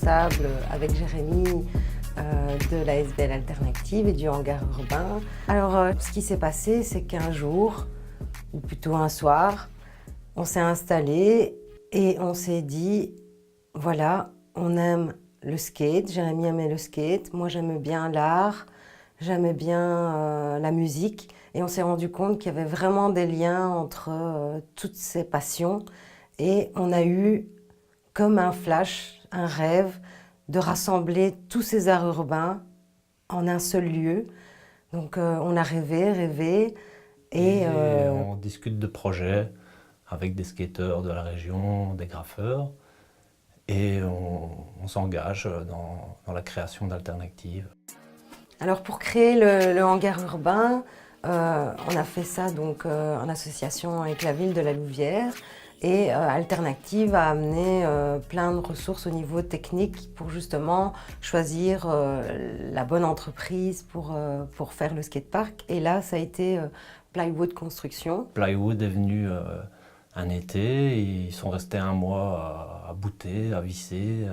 responsable avec Jérémy de la SBL Alternative et du hangar urbain. Alors, ce qui s'est passé, c'est qu'un jour, ou plutôt un soir, on s'est installé et on s'est dit, voilà, on aime le skate, Jérémy aimait le skate, moi j'aimais bien l'art, j'aimais bien la musique, et on s'est rendu compte qu'il y avait vraiment des liens entre toutes ces passions, et on a eu comme un flash, un rêve, de rassembler tous ces arts urbains en un seul lieu. Donc on a rêvé, et on discute de projets avec des skateurs de la région, des graffeurs, et on s'engage dans la création d'alternatives. Alors pour créer le hangar urbain, on a fait ça donc en association avec la ville de La Louvière, et Alternative a amené plein de ressources au niveau technique pour justement choisir la bonne entreprise pour faire le skatepark. Et là, ça a été Plywood Construction. Plywood est venu un été, ils sont restés un mois à bouter, à visser,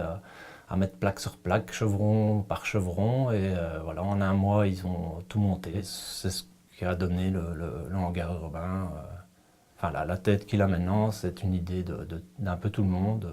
à mettre plaque sur plaque, chevron par chevron, et voilà, en un mois ils ont tout monté. C'est ce qui a donné le hangar urbain. Enfin, la tête qu'il a maintenant, c'est une idée d'un peu tout le monde.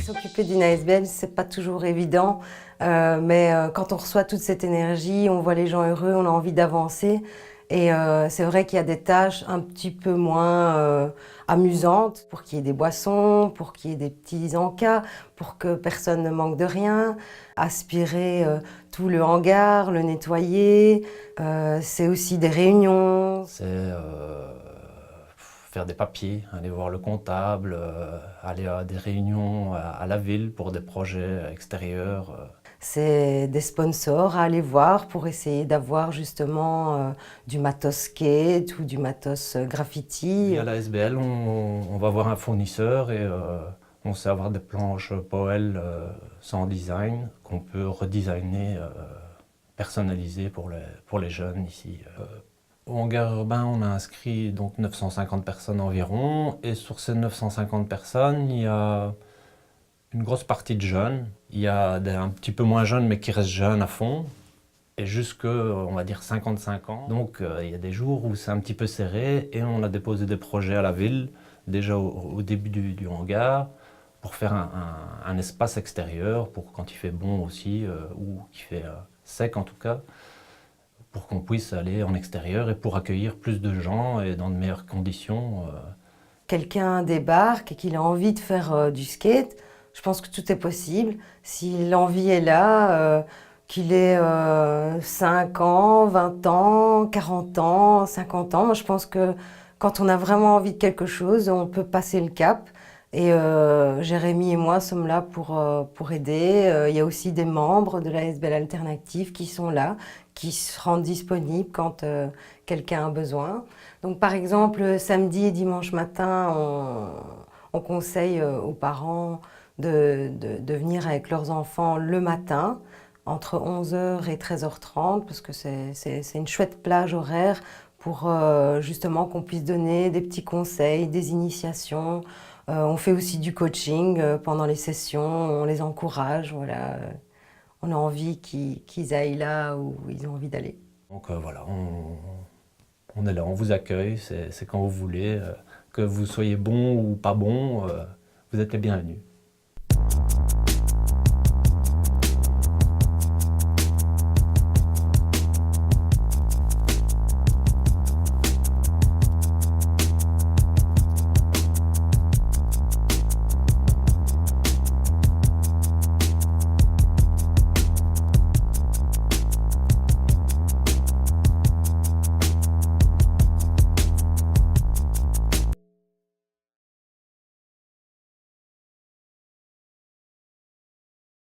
S'occuper d'une ASBL, c'est pas toujours évident, mais quand on reçoit toute cette énergie, on voit les gens heureux, on a envie d'avancer. Et c'est vrai qu'il y a des tâches un petit peu moins amusantes, pour qu'il y ait des boissons, pour qu'il y ait des petits encas, pour que personne ne manque de rien. Aspirer tout le hangar, le nettoyer, c'est aussi des réunions. C'est faire des papiers, aller voir le comptable, aller à des réunions à la ville pour des projets extérieurs. C'est des sponsors à aller voir pour essayer d'avoir justement du matos skate ou du matos graffiti. Et à la SBL, on va voir un fournisseur et on sait avoir des planches Powell sans design qu'on peut redesigner, personnaliser pour les jeunes ici. Au hangar urbain, on a inscrit donc 950 personnes environ, et sur ces 950 personnes, il y a une grosse partie de jeunes. Il y a un petit peu moins jeunes, mais qui restent jeunes à fond, et jusque, on va dire, 55 ans. Donc il y a des jours où c'est un petit peu serré, et on a déposé des projets à la ville, déjà au début du hangar, pour faire un espace extérieur, pour quand il fait bon aussi, ou qu'il fait sec en tout cas, pour qu'on puisse aller en extérieur et pour accueillir plus de gens et dans de meilleures conditions. Quelqu'un débarque et qu'il a envie de faire du skate, je pense que tout est possible. Si l'envie est là, qu'il ait 5 ans, 20 ans, 40 ans, 50 ans, moi je pense que quand on a vraiment envie de quelque chose, on peut passer le cap. Et Jérémy et moi sommes là pour aider. Il y a aussi des membres de la SBL Alternative qui sont là, qui se rendent disponibles quand quelqu'un a besoin. Donc par exemple, samedi et dimanche matin, on conseille aux parents de venir avec leurs enfants le matin, entre 11h et 13h30, parce que c'est une chouette plage horaire pour justement qu'on puisse donner des petits conseils, des initiations. On fait aussi du coaching pendant les sessions, on les encourage, voilà. On a envie qu'ils aillent là où ils ont envie d'aller. Donc voilà, on est là, on vous accueille, c'est quand vous voulez, que vous soyez bon ou pas bon, vous êtes les bienvenus.